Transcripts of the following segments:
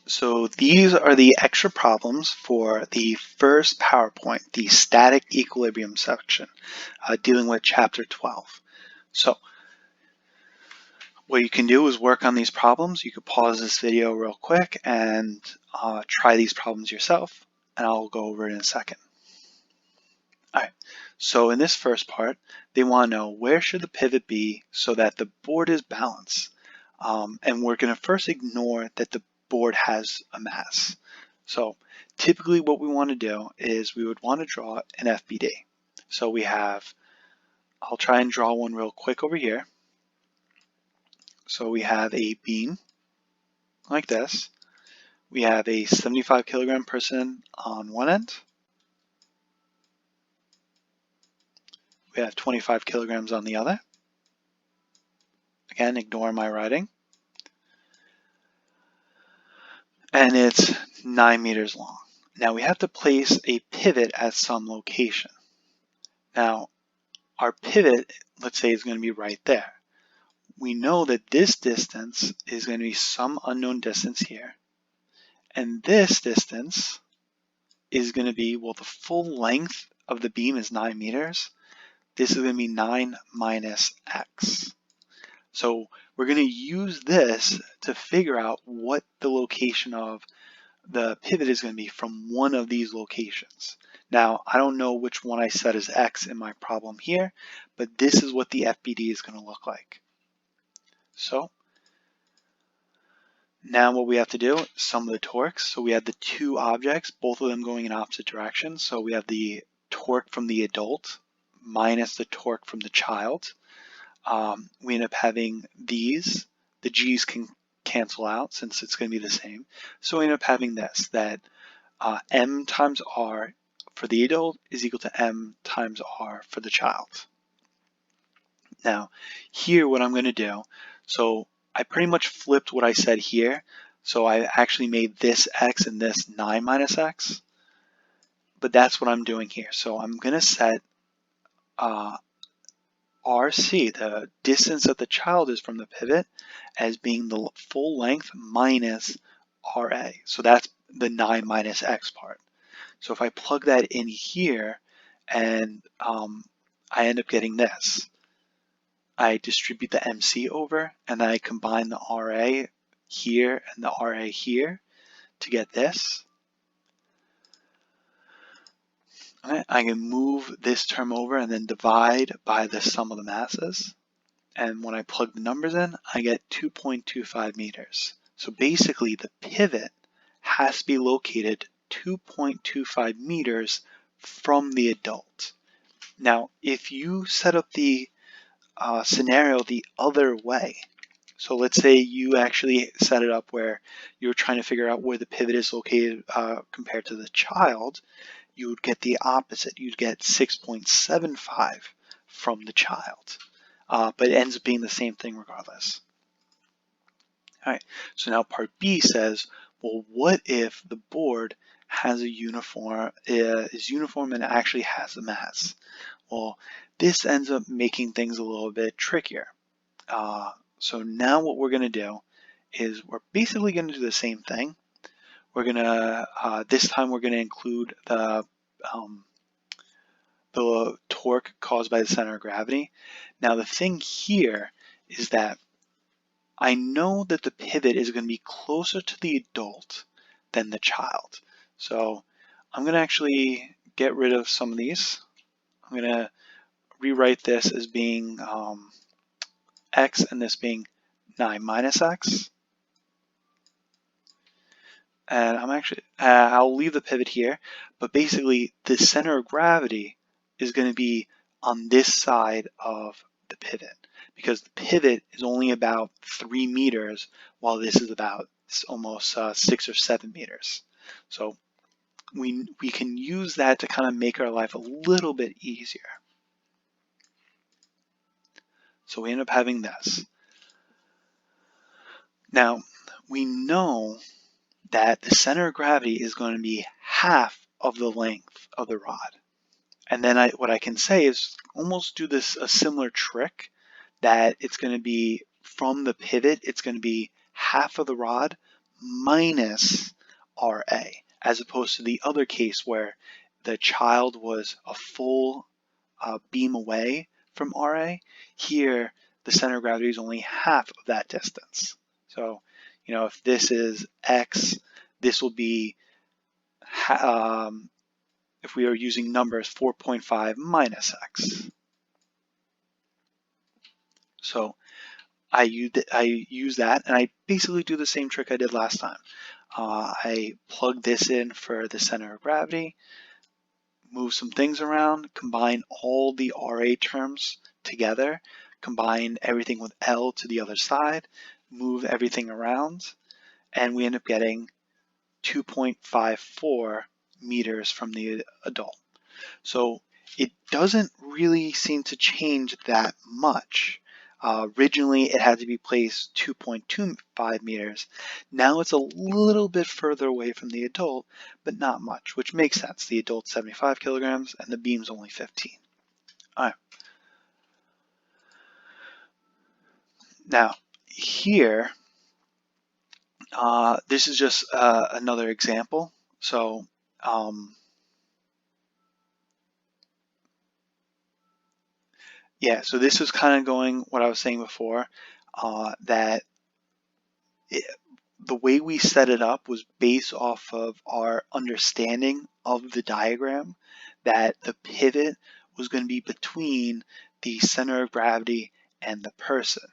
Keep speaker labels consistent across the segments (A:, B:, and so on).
A: So these are the extra problems for the first PowerPoint, the static equilibrium section, dealing with chapter 12. So what you can do is work on these problems. You could pause this video real quick and try these problems yourself, and I'll go over it in a second. All right, so in this first part, they want to know where should the pivot be so that the board is balanced. And we're going to first ignore that the board has a mass. So typically what we want to do is we would want to draw an FBD. So we have, I'll try and draw one real quick over here. So we have a beam like this. We have a 75 kilogram person on one end. We have 25 kilograms on the other. Again, ignore my writing. And it's 9 meters long. Now we have to place a pivot at some location. Now our pivot, let's say, is going to be right there. We know that this distance is going to be some unknown distance here. And this distance is going to be, well, the full length of the beam is 9 meters. This is going to be 9 minus x. So we're going to use this to figure out what the location of the pivot is going to be from one of these locations. Now, I don't know which one I set as x in my problem here, but this is what the FBD is going to look like. So now what we have to do, sum of the torques. So we have the two objects, both of them going in opposite directions. So we have the torque from the adult minus the torque from the child. We end up having these. The g's can cancel out since it's going to be the same. So we end up having this, that m times r for the adult is equal to m times r for the child. Now, here what I'm going to do, so I pretty much flipped what I said here. So I actually made this x and this 9 minus x. But that's what I'm doing here. So I'm going to set RC, the distance that the child is from the pivot, as being the full length minus RA. So that's the 9 minus x part. So if I plug that in here and I end up getting this, I distribute the MC over and then I combine the RA here and the RA here to get this. Okay, I can move this term over and then divide by the sum of the masses. And when I plug the numbers in, I get 2.25 meters. So basically the pivot has to be located 2.25 meters from the adult. Now, if you set up the scenario the other way, so let's say you actually set it up where you're trying to figure out where the pivot is located compared to the child, you would get the opposite. You'd get 6.75 from the child, but it ends up being the same thing regardless. All right, so now part B says, well, what if the board has a is uniform and actually has a mass? Well, this ends up making things a little bit trickier. So now what we're going to do is we're basically going to do the same thing. We're going to, this time we're going to include the torque caused by the center of gravity. Now the thing here is that I know that the pivot is going to be closer to the adult than the child. So I'm going to actually get rid of some of these. I'm going to rewrite this as being x and this being 9 minus x. And I'm actually, I'll leave the pivot here, but basically the center of gravity is going to be on this side of the pivot because the pivot is only about 3 meters while this is about almost 6 or 7 meters. So we can use that to kind of make our life a little bit easier. So we end up having this. Now we know that the center of gravity is going to be half of the length of the rod. And then what I can say is almost do this a similar trick that it's going to be from the pivot, it's going to be half of the rod minus RA, as opposed to the other case where the child was a full beam away from RA. Here, the center of gravity is only half of that distance. So, if this is X, this will be, if we are using numbers, 4.5 minus X. So I use that, and I basically do the same trick I did last time. I plug this in for the center of gravity, move some things around, combine all the RA terms together, combine everything with L to the other side, move everything around, and we end up getting 2.54 meters from the adult. So it doesn't really seem to change that much. Originally, it had to be placed 2.25 meters. Now it's a little bit further away from the adult, but not much, which makes sense. The adult's 75 kilograms and the beam's only 15. All right. Now, here, this is just another example. So, yeah, so this is kind of going what I was saying before, that the way we set it up was based off of our understanding of the diagram, that the pivot was going to be between the center of gravity and the person.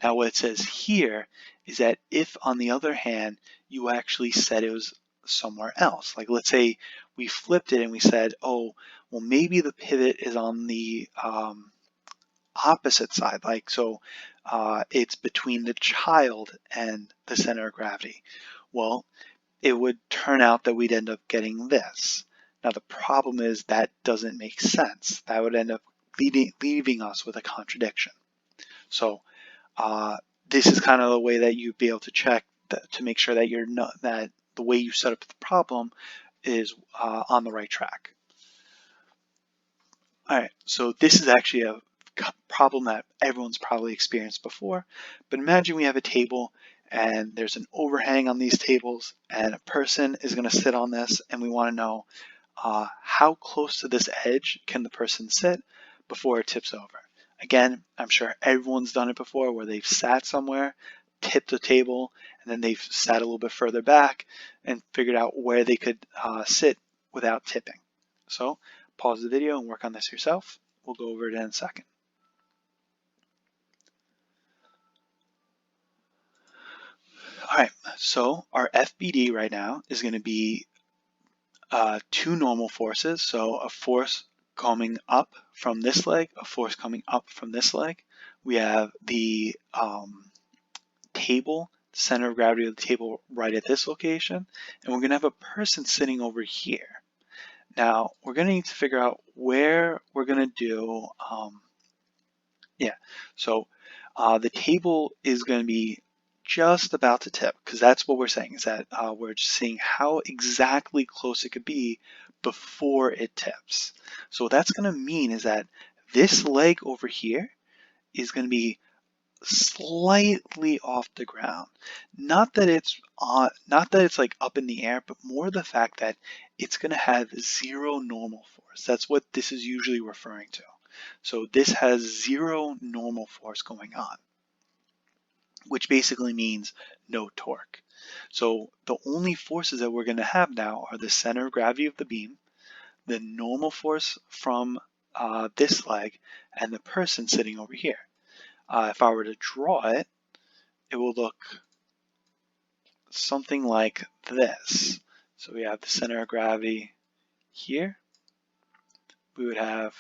A: Now what it says here is that if, on the other hand, you actually said it was somewhere else, like let's say we flipped it and we said, oh, well, maybe the pivot is on the opposite side, like so it's between the child and the center of gravity. Well, it would turn out that we'd end up getting this. Now the problem is that doesn't make sense. That would end up leaving us with a contradiction. So this is kind of the way that you'd be able to check that, to make sure that you're not, that the way you set up the problem is on the right track. All right, so this is actually a problem that everyone's probably experienced before, but imagine we have a table and there's an overhang on these tables and a person is going to sit on this, and we want to know how close to this edge can the person sit before it tips over. Again, I'm sure everyone's done it before where they've sat somewhere, tipped the table, and then they've sat a little bit further back and figured out where they could sit without tipping. So pause the video and work on this yourself. We'll go over it in a second. All right, so our FBD right now is going to be two normal forces. So a force coming up from this leg, a force coming up from this leg. We have the table, center of gravity of the table right at this location, and we're going to have a person sitting over here. Now we're going to need to figure out where we're going to do, so the table is going to be just about to tip, because that's what we're saying, is that we're just seeing how exactly close it could be before it tips. So what that's going to mean is that this leg over here is going to be slightly off the ground. Not that it's like up in the air, but more the fact that it's going to have zero normal force. That's what this is usually referring to. So this has zero normal force going on, which basically means no torque. So the only forces that we're going to have now are the center of gravity of the beam, the normal force from this leg, and the person sitting over here. If I were to draw it, it will look something like this. So we have the center of gravity here. We would have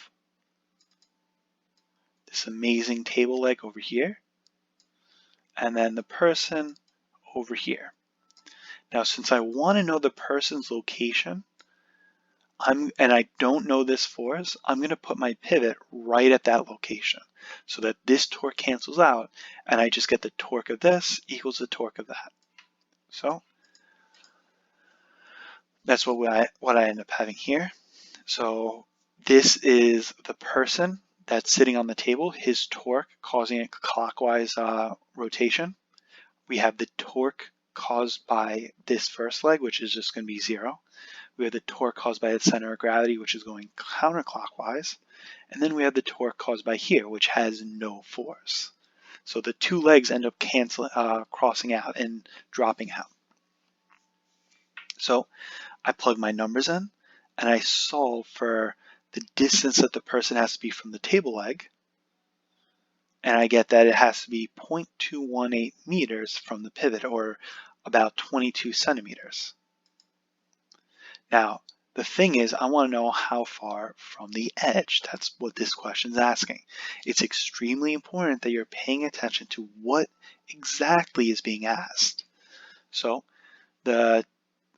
A: this amazing table leg over here, and then the person over here. Now, since I want to know the person's location, and I don't know this force, I'm going to put my pivot right at that location so that this torque cancels out and I just get the torque of this equals the torque of that. So that's what I end up having here. So this is the person that's sitting on the table, his torque causing a clockwise rotation. We have the torque caused by this first leg, which is just going to be 0. We have the torque caused by its center of gravity, which is going counterclockwise. And then we have the torque caused by here, which has no force. So the two legs end up crossing out and dropping out. So I plug my numbers in and I solve for the distance that the person has to be from the table leg. And I get that it has to be 0.218 meters from the pivot, or about 22 centimeters. Now, the thing is, I want to know how far from the edge. That's what this question is asking. It's extremely important that you're paying attention to what exactly is being asked. So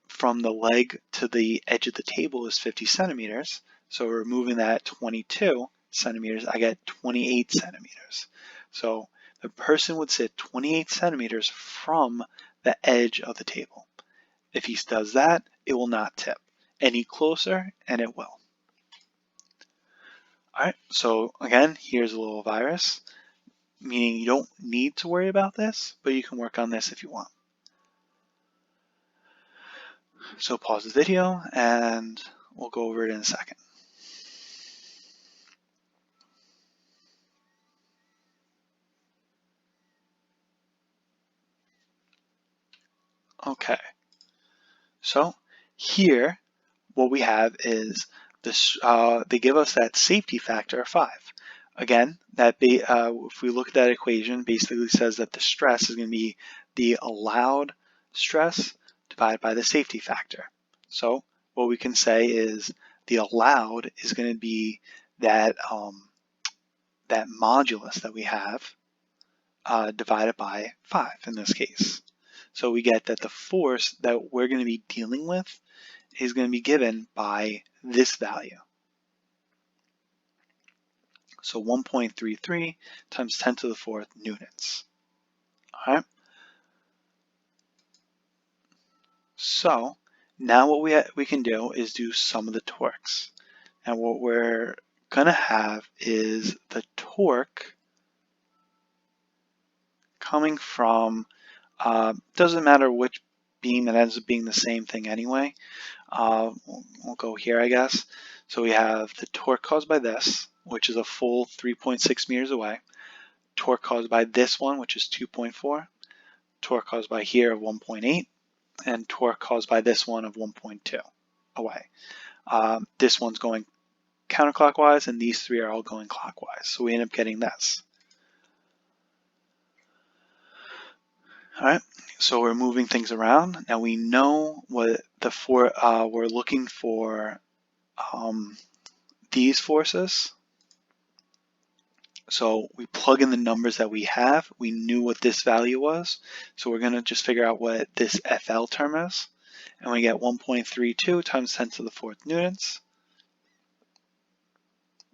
A: from the leg to the edge of the table is 50 centimeters. So removing that 22 centimeters, I get 28 centimeters. So the person would sit 28 centimeters from the edge of the table. If he does that, it will not tip. Any closer, and it will. All right, so again, here's a little virus, meaning you don't need to worry about this, but you can work on this if you want. So pause the video, and we'll go over it in a second. Okay, so here what we have is this. They give us that safety factor of 5. Again, if we look at that equation, basically says that the stress is going to be the allowed stress divided by the safety factor. So what we can say is the allowed is going to be that that modulus that we have divided by 5 in this case. So we get that the force that we're going to be dealing with is going to be given by this value. So 1.33 times 10 to the 4th newtons. All right. So now what we can do is do some of the torques. And what we're going to have is the torque coming from, doesn't matter which beam, it ends up being the same thing anyway. We'll go here, I guess. So we have the torque caused by this, which is a full 3.6 meters away. Torque caused by this one, which is 2.4. Torque caused by here of 1.8. And torque caused by this one of 1.2 away. This one's going counterclockwise, and these three are all going clockwise. So we end up getting this. All right, so we're moving things around. Now we know what we're looking for these forces. So we plug in the numbers that we have. We knew what this value was. So we're going to just figure out what this FL term is. And we get 1.32 times 10 to the 4th newtons.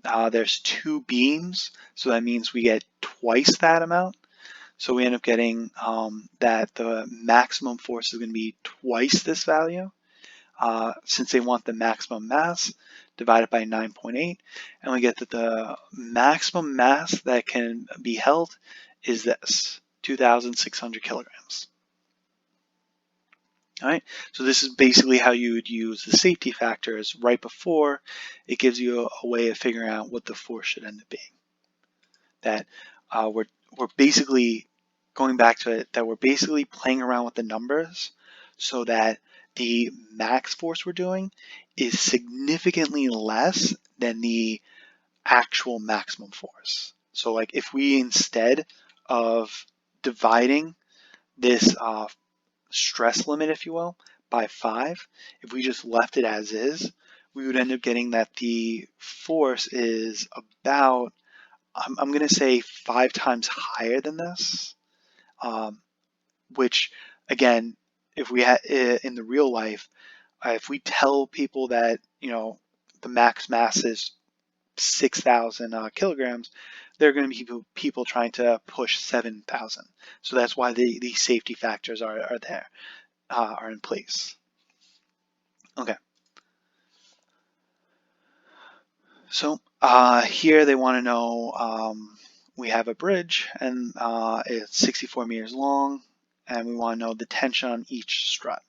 A: There's 2 beams, so that means we get twice that amount. So we end up getting that the maximum force is going to be twice this value. Since they want the maximum mass, divided by 9.8, and we get that the maximum mass that can be held is this, 2,600 kilograms. All right, so this is basically how you would use the safety factors right before. It gives you a way of figuring out what the force should end up being. That we're basically going back to it, that we're basically playing around with the numbers so that the max force we're doing is significantly less than the actual maximum force. So like if we, instead of dividing this stress limit, if you will, by 5, if we just left it as is, we would end up getting that the force is about, I'm going to say 5 times higher than this, which again, if we had in the real life, if we tell people that, you know, the max mass is 6,000 kilograms, there are going to be people trying to push 7,000. So that's why these safety factors are there, are in place. Okay. So here they want to know, we have a bridge, and it's 64 meters long, and we want to know the tension on each strut.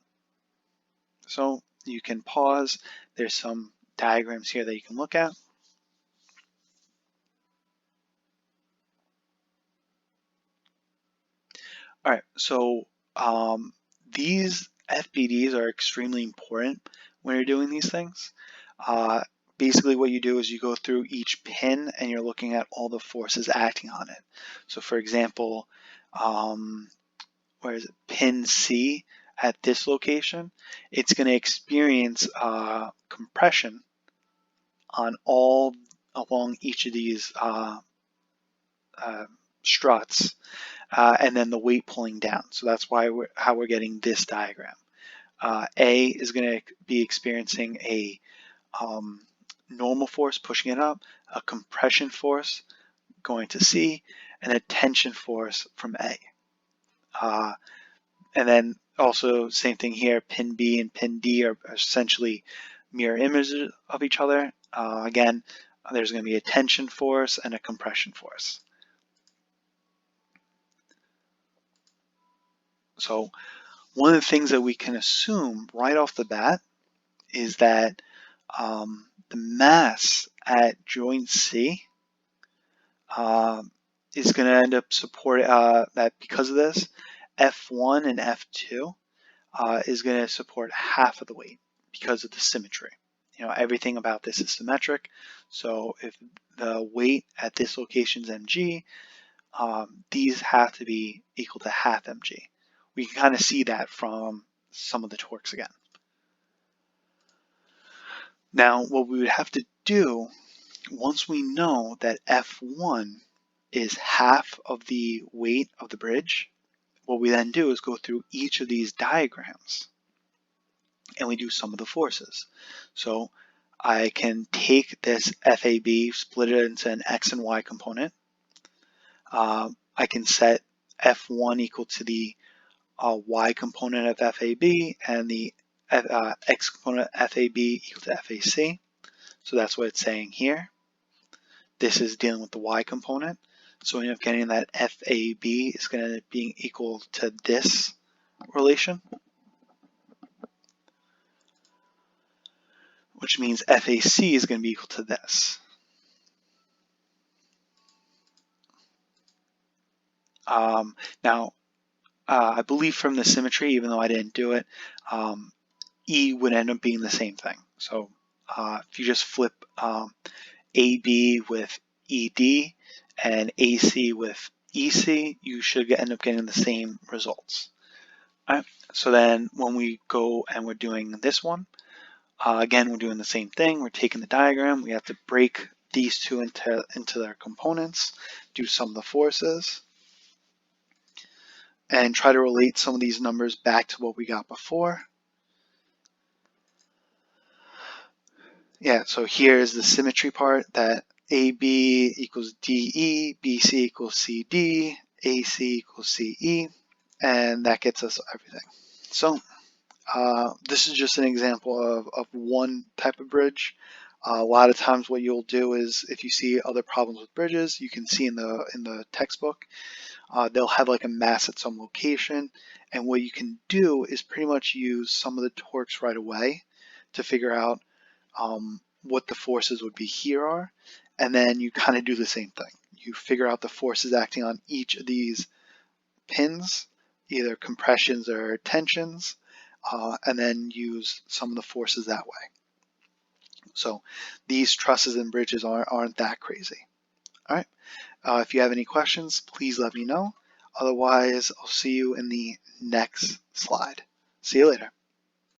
A: So you can pause. There's some diagrams here that you can look at. All right, so these FBDs are extremely important when you're doing these things. Basically what you do is you go through each pin and you're looking at all the forces acting on it. So for example, where is it? Pin C at this location, it's going to experience compression on all along each of these struts, and then the weight pulling down. So that's why how we're getting this diagram. A is going to be experiencing a normal force pushing it up, a compression force going to C, and a tension force from A. And then also same thing here, pin B and pin D are essentially mirror images of each other. Again, there's going to be a tension force and a compression force. So one of the things that we can assume right off the bat is that the mass at joint C is going to end up supporting that because of this, F1 and F2 is going to support half of the weight because of the symmetry. You know, everything about this is symmetric. So if the weight at this location is mg, these have to be equal to half mg. We can kind of see that from some of the torques again. Now, what we would have to do once we know that F1 is half of the weight of the bridge, what we then do is go through each of these diagrams and we do some of the forces. So I can take this FAB, split it into an X and Y component. I can set F1 equal to the Y component of FAB and the X component of FAB equal to FAC. So that's what it's saying here. This is dealing with the Y component. So we end up getting that FAB is going to be equal to this relation, which means FAC is going to be equal to this. Now, I believe from the symmetry, even though I didn't do it, E would end up being the same thing. So if you just flip AB with ED and AC with EC, you should end up getting the same results. All right. So then when we go and we're doing this one, again, we're doing the same thing. We're taking the diagram. We have to break these two into their components, do some of the forces, and try to relate some of these numbers back to what we got before. Yeah, so here's the symmetry part, that AB equals DE, BC equals CD, AC equals CE, and that gets us everything. So this is just an example of one type of bridge. A lot of times what you'll do is if you see other problems with bridges, you can see in the textbook, they'll have like a mass at some location, and what you can do is pretty much use some of the torques right away to figure out what the forces would be here are, and then you kind of do the same thing. You figure out the forces acting on each of these pins, either compressions or tensions, and then use some of the forces that way. So these trusses and bridges aren't that crazy. All right. If you have any questions, please let me know. Otherwise, I'll see you in the next slide. See you later.